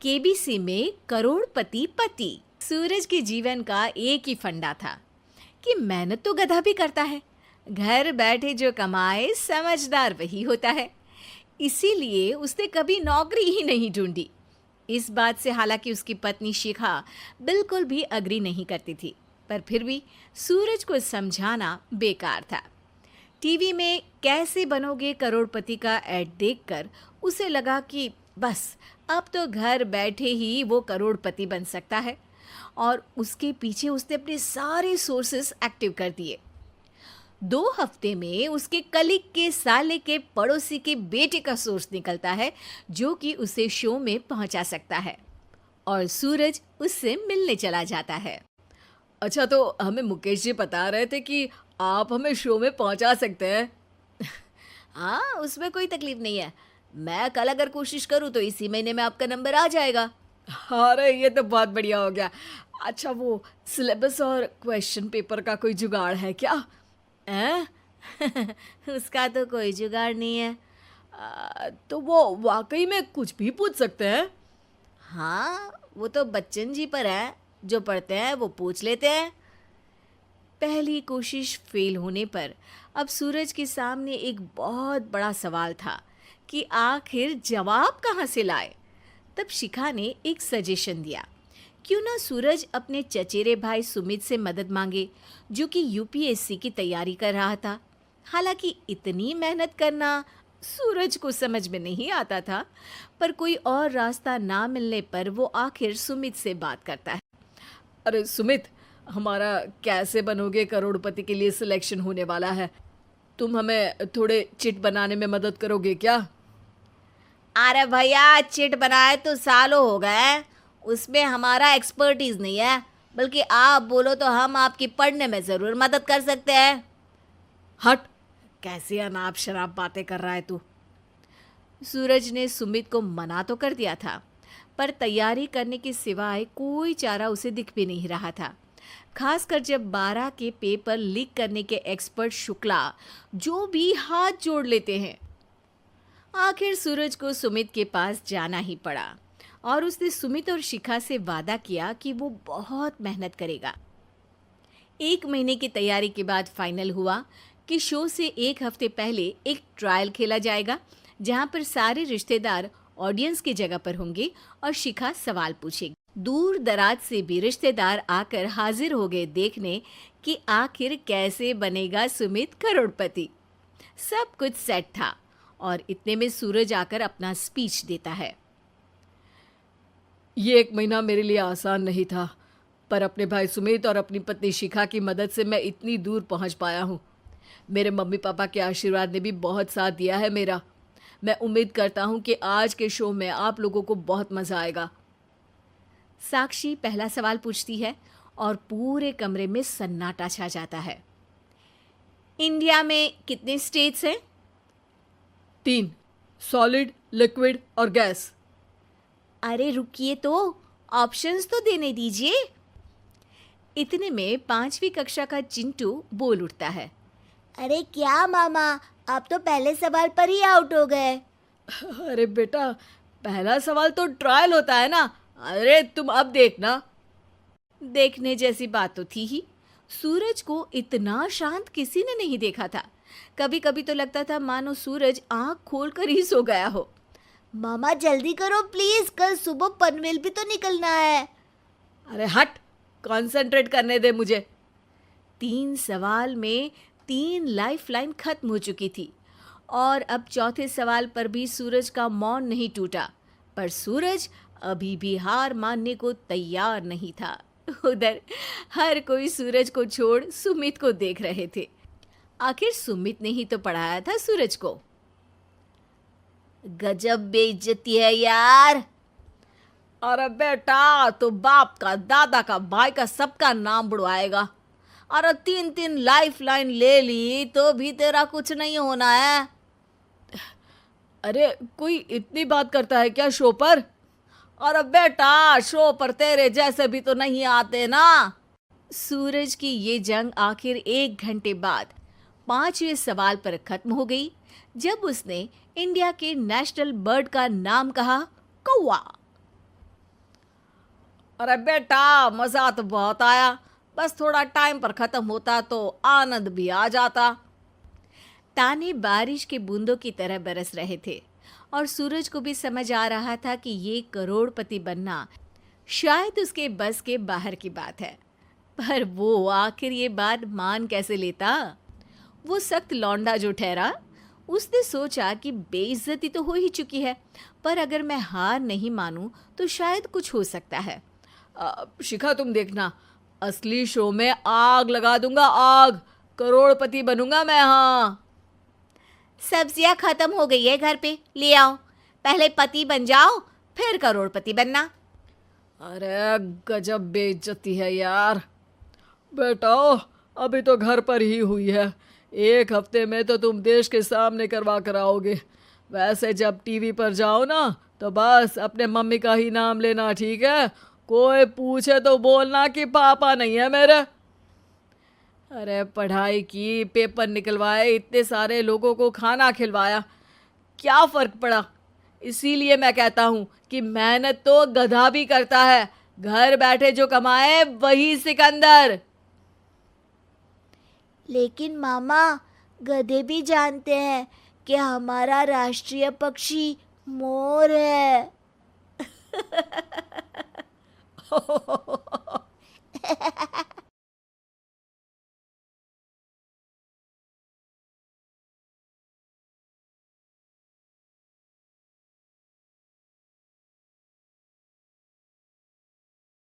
KBC में करोड़पति पति। सूरज के जीवन का एक ही फंडा था कि मेहनत तो गधा भी करता है, घर बैठे जो कमाए समझदार वही होता है। इसीलिए उसने कभी नौकरी ही नहीं ढूंढी। इस बात से हालांकि उसकी पत्नी शिखा बिल्कुल भी अग्री नहीं करती थी, पर फिर भी सूरज को समझाना बेकार था। टीवी में कैसे बनोगे करोड़पति का ऐड देखकर उसे लगा कि बस अब तो घर बैठे ही वो करोड़पति बन सकता है, और उसके पीछे उसने अपने सारे सोर्सेस एक्टिव कर दिए। 2 हफ्ते में उसके कलीग के साले के पड़ोसी के बेटे का सोर्स निकलता है जो कि उसे शो में पहुंचा सकता है, और सूरज उससे मिलने चला जाता है। अच्छा, तो हमें मुकेश जी बता रहे थे कि आप हमें शो में पहुंचा सकते हैं। हाँ, उसमें कोई तकलीफ नहीं है। मैं कल अगर कोशिश करूँ तो इसी महीने में आपका नंबर आ जाएगा। अरे ये तो बहुत बढ़िया हो गया। अच्छा, वो सिलेबस और क्वेश्चन पेपर का कोई जुगाड़ है क्या? हैं? उसका तो कोई जुगाड़ नहीं है। तो वो वाकई में कुछ भी पूछ सकते हैं? हाँ, वो तो बच्चन जी पर है, जो पढ़ते हैं वो पूछ लेते हैं। पहली कोशिश फेल होने पर अब सूरज के सामने एक बहुत बड़ा सवाल था कि आखिर जवाब कहाँ से लाए। तब शिखा ने एक सजेशन दिया, क्यों ना सूरज अपने चचेरे भाई सुमित से मदद मांगे, जो कि यूपीएससी की तैयारी कर रहा था। हालांकि इतनी मेहनत करना सूरज को समझ में नहीं आता था, पर कोई और रास्ता ना मिलने पर वो आखिर सुमित से बात करता है। अरे सुमित, हमारा कैसे बनोगे करोड़पति के लिए सिलेक्शन होने वाला है। तुम हमें थोड़े चिट बनाने में मदद करोगे क्या? अरे भैया, चिट बनाए तो सालों हो गए, उसमें हमारा एक्सपर्टीज नहीं है, बल्कि आप बोलो तो हम आपकी पढ़ने में ज़रूर मदद कर सकते हैं। हट, कैसी अनाप शराब बातें कर रहा है तू। सूरज ने सुमित को मना तो कर दिया था, पर तैयारी करने के सिवाय कोई चारा उसे दिख भी नहीं रहा था। खासकर जब 12 के पेपर लीक करने के एक्सपर्ट शुक्ला जो भी हाथ जोड़ लेते हैं। आखिर सूरज को सुमित के पास जाना ही पड़ा, और उसने सुमित और शिखा से वादा किया कि वो बहुत मेहनत करेगा। 1 महीने की तैयारी के बाद फाइनल हुआ कि शो से 1 हफ्ते पहले एक ट्रायल खेला जाएगा, जहां पर सारे रिश्तेदार ऑडियंस की जगह पर होंगे और शिखा सवाल पूछेगी। दूर दराज से भी रिश्तेदार आकर हाजिर हो गए देखने कि आखिर कैसे बनेगा सुमित करोड़पति। सब कुछ सेट था, और इतने में सूरज आकर अपना स्पीच देता है। ये 1 महीना मेरे लिए आसान नहीं था, पर अपने भाई सुमित और अपनी पत्नी शिखा की मदद से मैं इतनी दूर पहुंच पाया हूँ। मेरे मम्मी पापा के आशीर्वाद ने भी बहुत साथ दिया है मेरा। मैं उम्मीद करता हूँ कि आज के शो में आप लोगों को बहुत मज़ा आएगा। साक्षी पहला सवाल पूछती है और पूरे कमरे में सन्नाटा छा जाता है। इंडिया में कितने स्टेट्स हैं? 3, सॉलिड, लिक्विड और गैस। अरे रुकिए, तो ऑप्शंस तो देने दीजिए। इतने में 5वीं कक्षा का चिंटू बोल उठता है। अरे क्या मामा, आप तो पहले सवाल पर ही आउट हो गए। अरे बेटा, पहला सवाल तो ट्रायल होता है ना। अरे तुम अब देखना। देखने जैसी बात तो थी ही। सूरज को इतना शांत किसी ने नहीं देखा था। कभी कभी तो लगता था मानो सूरज आंख खोलकर ही सो गया हो। मामा जल्दी करो प्लीज, कल सुबह पनवेल भी तो निकलना है। अरे हट, कंसंट्रेट करने दे मुझे। 3 सवाल में 3 लाइफलाइन खत्म हो चुकी थी, और अब चौथे सवाल पर भी सूरज का मौन नहीं टूटा। पर सूरज अभी भी हार मानने को तैयार नहीं था। उधर हर कोई सूरज को छोड़ सुमित को देख रहे थे। आखिर सुमित ने ही तो पढ़ाया था सूरज को। गजब बेइज्जती है यार। अरे बेटा, तो बाप का, दादा का, भाई का, सबका नाम बुड़वाएगा। अरे 3 लाइफलाइन ले ली तो भी तेरा कुछ नहीं होना है। अरे कोई इतनी बात करता है क्या शो पर? अरे बेटा, शो पर तेरे जैसे भी तो नहीं आते ना। सूरज की ये जंग आखिर 1 घंटे बाद 5वें सवाल पर खत्म हो गई, जब उसने इंडिया के नेशनल बर्ड का नाम कहा, कौवा। अरे बेटा, मजा तो बहुत आया, बस थोड़ा टाइम पर खत्म होता तो आनंद भी आ जाता। ताने बारिश के बूंदों की तरह बरस रहे थे और सूरज को भी समझ आ रहा था कि ये करोड़पति बनना शायद उसके बस के बाहर की बात है। पर वो आखिर ये बात मान कैसे लेता? वो सख्त लौंडा जो ठहरा, उसने सोचा कि बेइज्जती तो हो ही चुकी है, पर अगर मैं हार नहीं मानूं तो शायद कुछ हो सकता है। शिखा, तुम देखना, असली शो में आग लगा दूंगा, आग। करोड़पति बनूंगा मैं। हाँ, सब्जियां खत्म हो गई है घर पे, ले आओ। पहले पति बन जाओ, फिर करोड़पति बनना। अरे गजब बेइज्जती है यार। बेटा, अभी तो घर पर ही हुई है, 1 हफ्ते में तो तुम देश के सामने करवा कर आओगे। वैसे जब टीवी पर जाओ ना, तो बस अपने मम्मी का ही नाम लेना, ठीक है? कोई पूछे तो बोलना कि पापा नहीं है मेरे। अरे पढ़ाई की, पेपर निकलवाए, इतने सारे लोगों को खाना खिलवाया, क्या फ़र्क पड़ा? इसीलिए मैं कहता हूँ कि मेहनत तो गधा भी करता है, घर बैठे जो कमाए वही सिकंदर। लेकिन मामा, गधे भी जानते हैं कि हमारा राष्ट्रीय पक्षी मोर है।